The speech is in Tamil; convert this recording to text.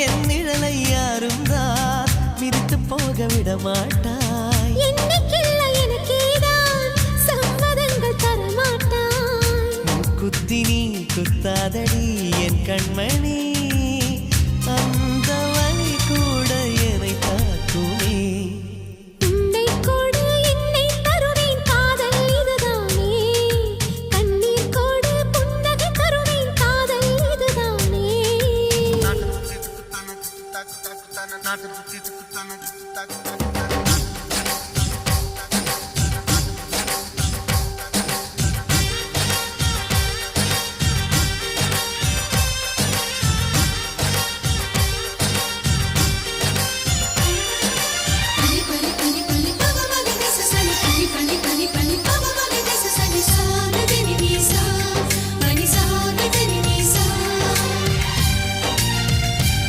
என் நிழலை யாரும் தான் மிதித்து போக விட மாட்டாய். என்னைக்கில்லை எனக்கேதான் சம்மதங்கள் தரமாட்டாய். குத்தி நீ குத்தாதடி என் கண்மணி, அந்த வலி கூட என்னை தாக்குமே. உன்னை கொடு என்னை தருவேன் காதல் இதுதானே. கண்ணீர் கொடு புன்னகை தருவேன் காதல் இதுதானே. நாட்டு